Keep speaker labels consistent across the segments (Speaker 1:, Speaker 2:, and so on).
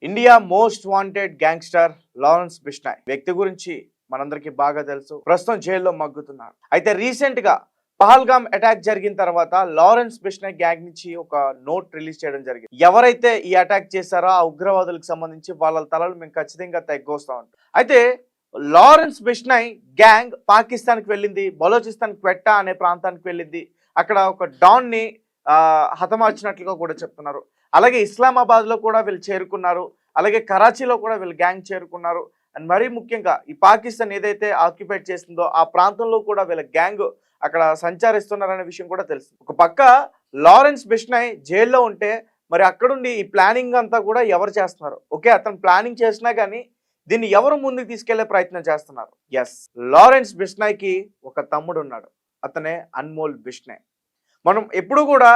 Speaker 1: India most wanted gangster Lawrence Bishnoi వ్యక్తి గురించి మనందరికీ బాగా తెలుసు. ప్రస్తుతం జైల్లో మగ్గుతున్నారు. అయితే రీసెంట్ గా పహల్గామ్ అటాక్ జరిగిన తర్వాత లారెన్స్ బిష్నాయ్ గ్యాంగ్ నుంచి ఒక నోట్ రిలీజ్ చేయడం జరిగింది. ఎవరైతే ఈ అటాక్ చేశారో ఆ ఉగ్రవాదులకు సంబంధించి వాళ్ళ తలలు మేము ఖచ్చితంగా తెగ్గొస్తా ఉంటాం. అయితే లారెన్స్ బిష్నాయ్ గ్యాంగ్ పాకిస్తాన్కి వెళ్ళింది, బలోచిస్తాన్ క్వెట్టా అనే ప్రాంతానికి వెళ్ళింది. అక్కడ ఒక డాన్ ని హతమార్చినట్లుగా కూడా చెప్తున్నారు. అలాగే ఇస్లామాబాద్ లో కూడా వీళ్ళు చేరుకున్నారు. అలాగే కరాచీలో కూడా వీళ్ళు గ్యాంగ్ చేరుకున్నారు. అండ్ మరీ ముఖ్యంగా ఈ పాకిస్తాన్ ఏదైతే ఆక్యుపైడ్ చేస్తుందో ఆ ప్రాంతంలో కూడా వీళ్ళ గ్యాంగ్ అక్కడ సంచరిస్తున్నారనే విషయం కూడా తెలుసు. ఒక పక్క లారెన్స్ బిష్నాయ్ జైల్లో ఉంటే మరి అక్కడుండి ఈ ప్లానింగ్ అంతా కూడా ఎవరు చేస్తున్నారు? ఓకే, అతను ప్లానింగ్ చేసినా కానీ దీన్ని ఎవరు ముందుకు తీసుకెళ్లే ప్రయత్నం చేస్తున్నారు? ఎస్, లారెన్స్ బిష్నాయ్ కి ఒక తమ్ముడు ఉన్నాడు. అతనే అన్మోల్ బిష్నాయ్. మనం ఎప్పుడు కూడా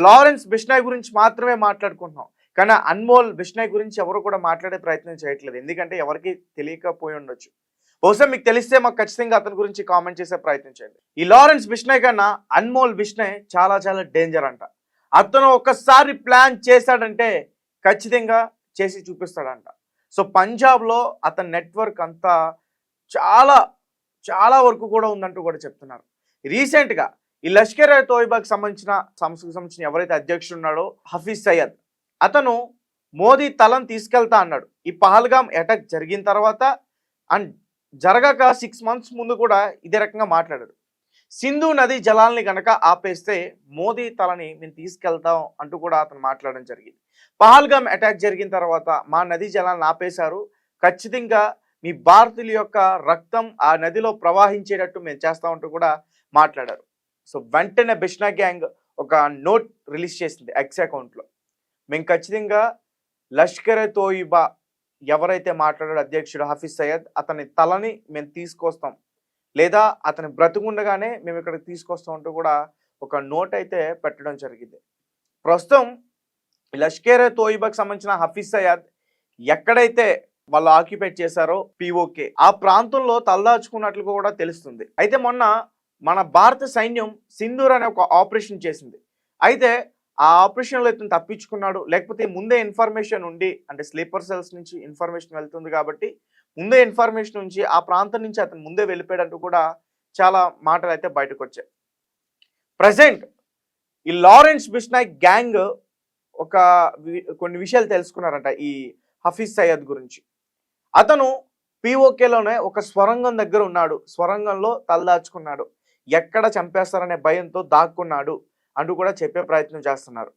Speaker 1: లారెన్స్ బిష్నాయ్ గురించి మాత్రమే మాట్లాడుకుంటున్నాం, కానీ అన్మోల్ బిష్నాయ్ గురించి ఎవరు కూడా మాట్లాడే ప్రయత్నం చేయట్లేదు. ఎందుకంటే ఎవరికి తెలియకపోయి ఉండొచ్చు. బహుశా మీకు తెలిస్తే మాకు ఖచ్చితంగా అతని గురించి కామెంట్ చేసే ప్రయత్నం చేయండి. ఈ లారెన్స్ బిష్నాయ్ కన్నా అన్మోల్ బిష్నాయ్ చాలా చాలా డేంజర్ అంట. అతను ఒక్కసారి ప్లాన్ చేశాడంటే ఖచ్చితంగా చేసి చూపిస్తాడంట. సో పంజాబ్లో అతని నెట్వర్క్ అంతా చాలా చాలా వరకు కూడా ఉందంటూ కూడా చెప్తున్నారు. రీసెంట్గా ఈ లష్కర్ తోయిబాకి సంబంధించిన సంస్థకు సంబంధించిన ఎవరైతే అధ్యక్షుడు ఉన్నాడో హఫీజ్ సయ్యద్, అతను మోదీ తలను తీసుకెళ్తా అన్నాడు. ఈ పహల్గామ్ అటాక్ జరిగిన తర్వాత అండ్ జరగక 6 months ముందు కూడా ఇదే రకంగా మాట్లాడాడు. సింధు నది జలాల్ని గనక ఆపేస్తే మోదీ తలని మేము తీసుకెళ్తాం అంటూ కూడా అతను మాట్లాడడం జరిగింది. పహల్గామ్ అటాక్ జరిగిన తర్వాత మా నదీ జలాలను ఆపేశారు, ఖచ్చితంగా మీ భారతీయుల యొక్క రక్తం ఆ నదిలో ప్రవహించేటట్టు మేము చేస్తామంటూ కూడా మాట్లాడారు. సో వెంటనే బిష్నాయ్ గ్యాంగ్ ఒక నోట్ రిలీజ్ చేసింది ఎక్స్ అకౌంట్లో. మేము ఖచ్చితంగా లష్కర్ తోయిబా ఎవరైతే మాట్లాడాడో అధ్యక్షుడు హఫీజ్ సయ్యద్, అతని తలని మేము తీసుకొస్తాం, లేదా అతని బ్రతుకుండగానే మేము ఇక్కడికి తీసుకొస్తాం అంటూ కూడా ఒక నోట్ అయితే పెట్టడం జరిగింది. ప్రస్తుతం లష్కర్ తోయిబాకి సంబంధించిన హఫీజ్ సయ్యద్ ఎక్కడైతే వాళ్ళు ఆక్యుపైడ్ చేశారో పిఓకే ఆ ప్రాంతంలో తలదాచుకున్నట్లు కూడా తెలుస్తుంది. అయితే మొన్న మన భారత సైన్యం సింధూర్ అనే ఒక ఆపరేషన్ చేసింది. అయితే ఆ ఆపరేషన్లో ఇతను తప్పించుకున్నాడు, లేకపోతే ముందే ఇన్ఫర్మేషన్ ఉండి, అంటే స్లీపర్ సెల్స్ నుంచి ఇన్ఫర్మేషన్ వెళ్తుంది కాబట్టి ముందే ఇన్ఫర్మేషన్ నుంచి ఆ ప్రాంతం నుంచి అతను ముందే వెళ్ళిపోయాడంటూ కూడా చాలా మాటలు అయితే బయటకు వచ్చాయి. ప్రజెంట్ ఈ లారెన్స్ బిష్నాయ్ గ్యాంగ్ ఒక కొన్ని విషయాలు తెలుసుకున్నారంట ఈ హఫీజ్ సయ్యద్ గురించి. అతను పిఓకేలోనే ఒక స్వరంగం దగ్గర ఉన్నాడు, స్వరంగంలో తలదాచుకున్నాడు, ఎక్కడ చంపేస్తారనే భయంతో దాక్కున్నాడు అంటూ కూడా చెప్పే ప్రయత్నం చేస్తున్నారు.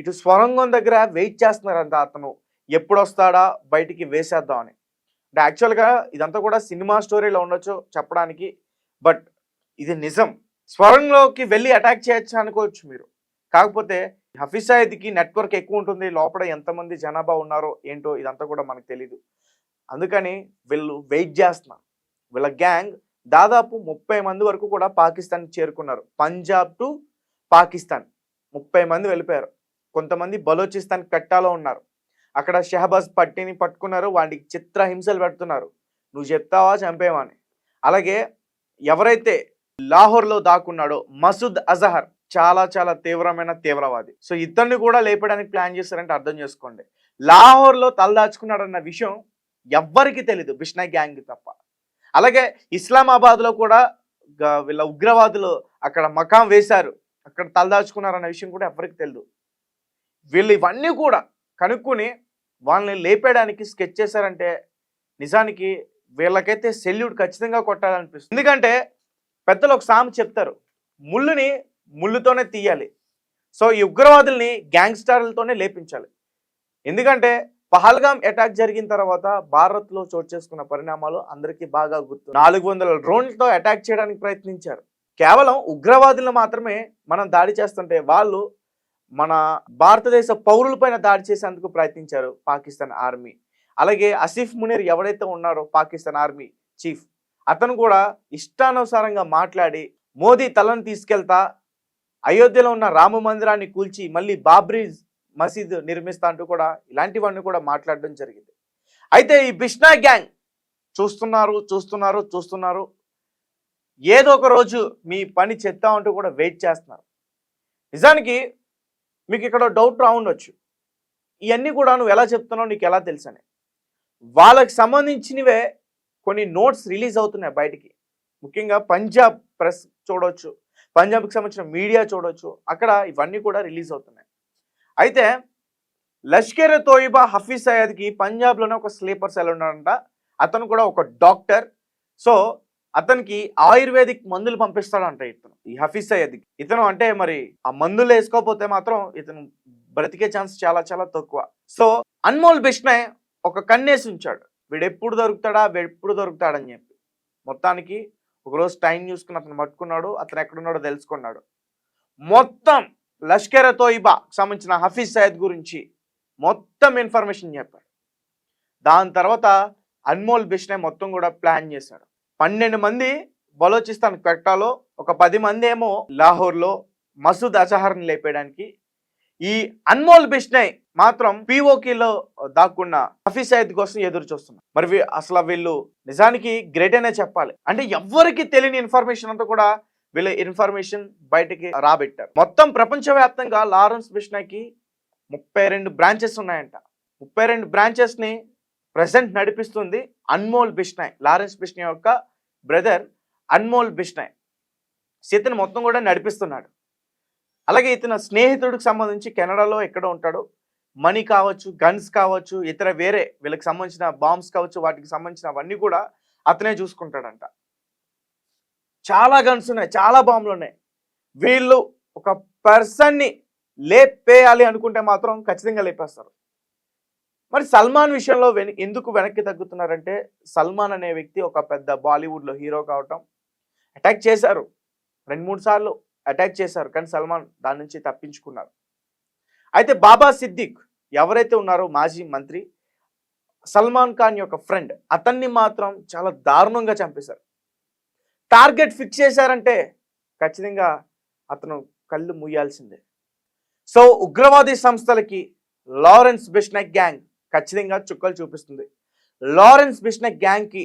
Speaker 1: ఇటు స్వరంగం దగ్గర వెయిట్ చేస్తున్నారంట, అతను ఎప్పుడు వస్తాడా బయటికి వేసేద్దామని. అంటే యాక్చువల్గా ఇదంతా కూడా సినిమా స్టోరీలో ఉండొచ్చు చెప్పడానికి, బట్ ఇది నిజం. స్వరంలోకి వెళ్ళి అటాక్ చేయొచ్చు అనుకోవచ్చు మీరు, కాకపోతే హఫీజ్ సయ్యద్కి నెట్వర్క్ ఎక్కువ ఉంటుంది, లోపల ఎంతమంది జనాభా ఉన్నారో ఏంటో ఇదంతా కూడా మనకు తెలీదు. అందుకని వీళ్ళు వెయిట్ చేస్తున్నారు. వీళ్ళ గ్యాంగ్ దాదాపు 30 మంది వరకు కూడా పాకిస్తాన్కి చేరుకున్నారు. పంజాబ్ టు పాకిస్తాన్ 30 మంది వెళ్ళిపోయారు. కొంతమంది బలోచిస్తాన్ కట్టాలో ఉన్నారు. అక్కడ షహబాజ్ పట్టిని పట్టుకున్నారు, వాడికి చిత్రహింసలు పెడుతున్నారు, నువ్వు చెప్తావా చంపేవని. అలాగే ఎవరైతే లాహోర్లో దాక్కున్నాడో మసూద్ అజహర్ చాలా చాలా తీవ్రమైన తీవ్రవాది. సో ఇతన్ని కూడా లేపడానికి ప్లాన్ చేస్తారంటే అర్థం చేసుకోండి. లాహోర్లో తలదాచుకున్నాడన్న విషయం ఎవ్వరికి తెలీదు, బిష్నాయ్ గ్యాంగ్ తప్ప. అలాగే ఇస్లామాబాద్లో కూడా వీళ్ళ ఉగ్రవాదులు అక్కడ మకాం వేశారు, అక్కడ తలదాచుకున్నారన్న విషయం కూడా ఎవరికి తెలియదు. వీళ్ళు ఇవన్నీ కూడా కనుక్కొని వాళ్ళని లేపేయడానికి స్కెచ్ చేశారంటే నిజానికి వీళ్ళకైతే సెల్యూట్ ఖచ్చితంగా కొట్టాలనిపిస్తుంది. ఎందుకంటే పెద్దలు ఒక సామెత చెప్తారు, ముళ్ళుని ముళ్ళుతోనే తీయాలి. సో ఈ ఉగ్రవాదుల్ని గ్యాంగ్స్టర్లతోనే లేపించాలి. ఎందుకంటే పహల్గామ్ అటాక్ జరిగిన తర్వాత భారత్లో చోటు చేసుకున్న పరిణామాలు అందరికీ బాగా గుర్తు. 400 డ్రోన్లతో అటాక్ చేయడానికి ప్రయత్నించారు. కేవలం ఉగ్రవాదులను మాత్రమే మనం దాడి చేస్తుంటే వాళ్ళు మన భారతదేశ పౌరులపైన దాడి చేసేందుకు ప్రయత్నించారు పాకిస్తాన్ ఆర్మీ. అలాగే ఆసిఫ్ మునీర్ ఎవరైతే ఉన్నారో పాకిస్తాన్ ఆర్మీ చీఫ్, అతను కూడా ఇష్టానుసారంగా మాట్లాడి మోదీ తలను తీసుకెళ్తా, అయోధ్యలో ఉన్న రామ మందిరాన్ని కూల్చి మళ్ళీ బాబ్రీ మసీద్ నిర్మిస్తా అంటూ కూడా ఇలాంటివన్నీ కూడా మాట్లాడడం జరిగింది. అయితే ఈ బిష్నాయ్ గ్యాంగ్ చూస్తున్నారు చూస్తున్నారు చూస్తున్నారు, ఏదో ఒక రోజు మీ పని చేద్దామంటూ కూడా వెయిట్ చేస్తున్నారు. నిజానికి మీకు ఇక్కడ డౌట్ రావుండొచ్చు, ఇవన్నీ కూడా నువ్వు ఎలా చెప్తున్నావు, నీకు ఎలా తెలుసని. వాళ్ళకి సంబంధించినవే కొన్ని నోట్స్ రిలీజ్ అవుతున్నాయి బయటికి. ముఖ్యంగా పంజాబ్ ప్రెస్ చూడవచ్చు, పంజాబ్కి సంబంధించిన మీడియా చూడవచ్చు, అక్కడ ఇవన్నీ కూడా రిలీజ్ అవుతున్నాయి. అయితే లష్కర్ ఎ తోయిబా హఫీజ్ సయ్యద్కి పంజాబ్లోనే ఒక స్లీపర్ సెల్ ఉన్నాడంట. అతను కూడా ఒక డాక్టర్. సో అతనికి ఆయుర్వేదిక్ మందులు పంపిస్తాడంట ఇతను, ఈ హఫీజ్ సయ్యద్కి. ఇతను అంటే మరి ఆ మందులు వేసుకోకపోతే మాత్రం ఇతను బ్రతికే ఛాన్స్ చాలా చాలా తక్కువ. సో అన్మోల్ బిష్నాయ్ ఒక కన్నేసి ఉంచాడు, వీడెప్పుడు దొరుకుతాడని చెప్పి. మొత్తానికి ఒకరోజు టైం చూసుకుని అతను పట్టుకున్నాడు, అతను ఎక్కడున్నాడో తెలుసుకున్నాడు. మొత్తం లష్కర్ ఎ తోయిబా సంబంధించిన హఫీజ్ సయ్యద్ గురించి మొత్తం ఇన్ఫర్మేషన్ చెప్పాడు. దాని తర్వాత అన్మోల్ బిష్నాయ్ మొత్తం కూడా ప్లాన్ చేశాడు. 12 మంది బలోచిస్తాన్ క్వెట్టాలో, ఒక 10 మంది ఏమో లాహోర్లో మసూద్ అజహర్ని లేపేయడానికి. ఈ అన్మోల్ బిష్నాయ్ మాత్రం పిఓకేలో దాక్కున్న హఫీజ్ సయ్యద్ కోసం ఎదురు చూస్తున్నారు. మరి అసలు వీళ్ళు నిజానికి గ్రేట్ అనే చెప్పాలి. అంటే ఎవ్వరికి తెలియని ఇన్ఫర్మేషన్ అంతా కూడా వీళ్ళ ఇన్ఫర్మేషన్ బయటికి రాబెట్టారు. మొత్తం ప్రపంచవ్యాప్తంగా లారెన్స్ బిష్నాయ్కి 32 బ్రాంచెస్ ఉన్నాయంట. 32 బ్రాంచెస్ని ప్రెసెంట్ నడిపిస్తుంది అన్మోల్ బిష్నాయ్, లారెన్స్ బిష్నాయ్ యొక్క బ్రదర్ అన్మోల్ బిష్నాయ్. ఇతను మొత్తం కూడా నడిపిస్తున్నాడు. అలాగే ఇతను స్నేహితుడికి సంబంధించి కెనడాలో ఎక్కడో ఉంటాడు. మనీ కావచ్చు, గన్స్ కావచ్చు, ఇతర వేరే వీళ్ళకి సంబంధించిన బాంబ్స్ కావచ్చు, వాటికి సంబంధించినవన్నీ కూడా అతనే చూసుకుంటాడంట. చాలా గన్స్ ఉన్నాయి, చాలా బాంబులు ఉన్నాయి. వీళ్ళు ఒక పర్సన్ని లేపేయాలి అనుకుంటే మాత్రం ఖచ్చితంగా లేపేస్తారు. మరి సల్మాన్ విషయంలో ఎందుకు వెనక్కి తగ్గుతున్నారంటే, సల్మాన్ అనే వ్యక్తి ఒక పెద్ద బాలీవుడ్లో హీరో కావటం, అటాక్ చేశారు 2-3 సార్లు అటాక్ చేశారు, కానీ సల్మాన్ దాని నుంచి తప్పించుకున్నారు. అయితే బాబా సిద్దిక్ ఎవరైతే ఉన్నారో మాజీ మంత్రి, సల్మాన్ ఖాన్ యొక్క ఫ్రెండ్, అతన్ని మాత్రం చాలా దారుణంగా చంపేశారు. టార్గెట్ ఫిక్స్ చేశారంటే ఖచ్చితంగా అతను కళ్ళు మూయాల్సిందే. సో ఉగ్రవాది సంస్థలకి లారెన్స్ బిష్నాయ్ గ్యాంగ్ ఖచ్చితంగా చుక్కలు చూపిస్తుంది. లారెన్స్ బిష్నాయ్ గ్యాంగ్కి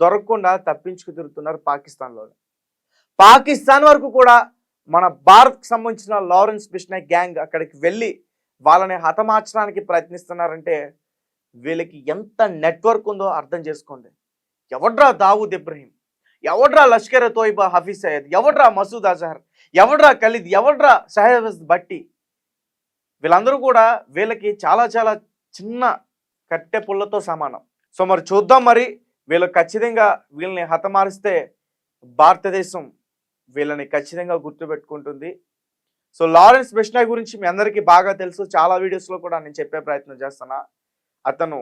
Speaker 1: దొరకకుండా తప్పించుకు తిరుగుతున్నారు పాకిస్తాన్లో. పాకిస్తాన్ వరకు కూడా మన భారత్కి సంబంధించిన లారెన్స్ బిష్నాయ్ గ్యాంగ్ అక్కడికి వెళ్ళి వాళ్ళని హతమార్చడానికి ప్రయత్నిస్తున్నారంటే వీళ్ళకి ఎంత నెట్వర్క్ ఉందో అర్థం చేసుకోండి. ఎవడ్రా దావూద్ ఇబ్రహీం, ఎవడ్రా లష్కర్ ఎ తోయిబా హఫీజ్ సయ్యద్, ఎవడ్రా మసూద్ అజహర్, ఎవడ్రా ఖలీద్, ఎవడ్రా షహబాజ్ భట్టి, వీళ్ళందరూ కూడా వీళ్ళకి చాలా చాలా చిన్న కట్టె పుల్లతో సమానం. సో మరి చూద్దాం, మరి వీళ్ళు ఖచ్చితంగా వీళ్ళని హతమారిస్తే భారతదేశం వీళ్ళని ఖచ్చితంగా గుర్తుపెట్టుకుంటుంది. సో లారెన్స్ బిష్నాయ్ గురించి మీ అందరికీ బాగా తెలుసు, చాలా వీడియోస్లో కూడా నేను చెప్పే ప్రయత్నం చేస్తున్నా. అతను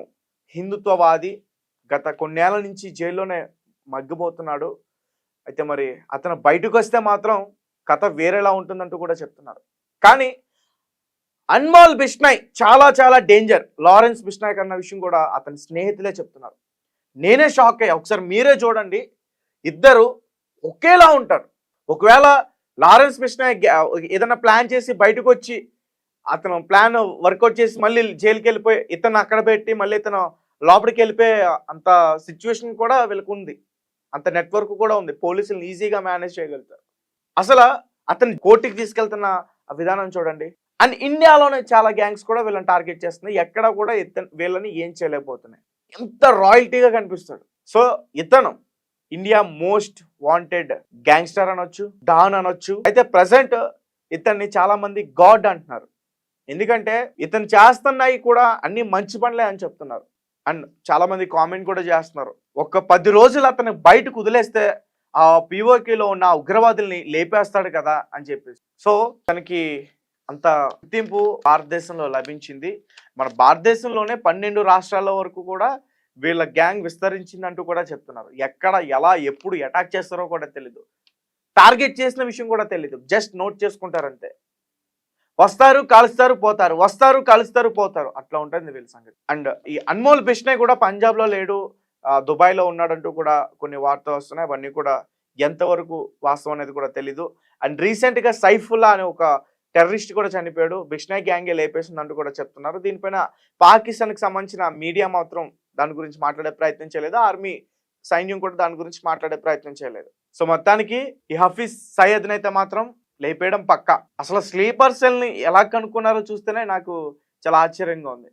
Speaker 1: హిందుత్వవాది, గత కొన్నేళ్ల నుంచి జైల్లోనే మగ్గిపోతున్నాడు. అయితే మరి అతను బయటకు వస్తే మాత్రం కథ వేరేలా ఉంటుందంటూ కూడా చెప్తున్నారు. కానీ అన్మోల్ బిష్నాయ్ చాలా చాలా డేంజర్. లారెన్స్ బిష్నాయ్ అన్న విషయం కూడా అతని స్నేహితులే చెప్తున్నారు. నేనే షాక్ అయ్యా. ఒకసారి మీరే చూడండి, ఇద్దరు ఒకేలా ఉంటారు. ఒకవేళ లారెన్స్ బిష్నాయ్ ఏదైనా ప్లాన్ చేసి బయటకు వచ్చి అతను ప్లాన్ వర్కౌట్ చేసి మళ్ళీ జైలుకి వెళ్ళిపోయి ఇతను అక్కడ పెట్టి మళ్ళీ ఇతను లోపలికి వెళ్ళిపోయి అంత సిచ్యువేషన్ కూడా వీళ్ళకు ఉంది, అంత నెట్వర్క్ కూడా ఉంది. పోలీసులను ఈజీగా మేనేజ్ చేయగలుగుతారు. అసలు అతను కోర్టుకి తీసుకెళ్తున్న విధానం చూడండి. అండ్ ఇండియాలోనే చాలా గ్యాంగ్స్ కూడా వీళ్ళని టార్గెట్ చేస్తున్నాయి. ఎక్కడ కూడా వీళ్ళని ఏం చేయలేకపోతున్నాయి. ఎంత రాయల్టీగా కనిపిస్తాడు. సో ఇతను ఇండియా మోస్ట్ వాంటెడ్ గ్యాంగ్స్టర్ అనొచ్చు, డాన్ అనొచ్చు. అయితే ప్రజెంట్ ఇతన్ని చాలా మంది గాడ్ అంటున్నారు. ఎందుకంటే ఇతను చేస్తున్నాయి కూడా అన్ని మంచి పనులే అని చెప్తున్నారు. అండ్ చాలా మంది కామెంట్ కూడా చేస్తున్నారు, ఒక 10 రోజులు అతను బయటకు వదిలేస్తే ఆ పిఓకేలో ఉన్న ఉగ్రవాదుల్ని లేపేస్తాడు కదా అని చెప్పేసి. సో తనకి అంత గుర్తింపు భారతదేశంలో లభించింది. మన భారతదేశంలోనే 12 రాష్ట్రాల వరకు కూడా వీళ్ళ గ్యాంగ్ విస్తరించిందంటూ కూడా చెప్తున్నారు. ఎక్కడ ఎలా ఎప్పుడు అటాక్ చేస్తారో కూడా తెలీదు, టార్గెట్ చేసిన విషయం కూడా తెలీదు, జస్ట్ నోట్ చేసుకుంటారంతే. వస్తారు కాలుస్తారు పోతారు, వస్తారు కాలుస్తారు పోతారు, అట్లా ఉంటుంది వీళ్ళ సంగతి. అండ్ ఈ అన్మోల్ బిష్నాయ్ కూడా పంజాబ్లో లేడు, దుబాయ్లో ఉన్నాడంటూ కూడా కొన్ని వార్తలు వస్తున్నాయి. అవన్నీ కూడా ఎంతవరకు వాస్తవం అనేది కూడా తెలీదు. అండ్ రీసెంట్గా సైఫుల్లా అనే ఒక టెర్రరిస్ట్ కూడా చనిపోయాడు, బిష్నాయ్ గ్యాంగే లేపేసిందంటూ కూడా చెప్తున్నారు. దీనిపైన పాకిస్తాన్కి సంబంధించిన మీడియా మాత్రం దాని గురించి మాట్లాడే ప్రయత్నం చేయలేదు, ఆర్మీ సైన్యం కూడా దాని గురించి మాట్లాడే ప్రయత్నం చేయలేదు. సో మొత్తానికి ఈ హఫీజ్ సయ్యద్ని అయితే మాత్రం లేపేయడం పక్కా. అసలు స్లీపర్ సెల్ని ఎలా కనుక్కున్నారో చూస్తేనే నాకు చాలా ఆశ్చర్యంగా ఉంది.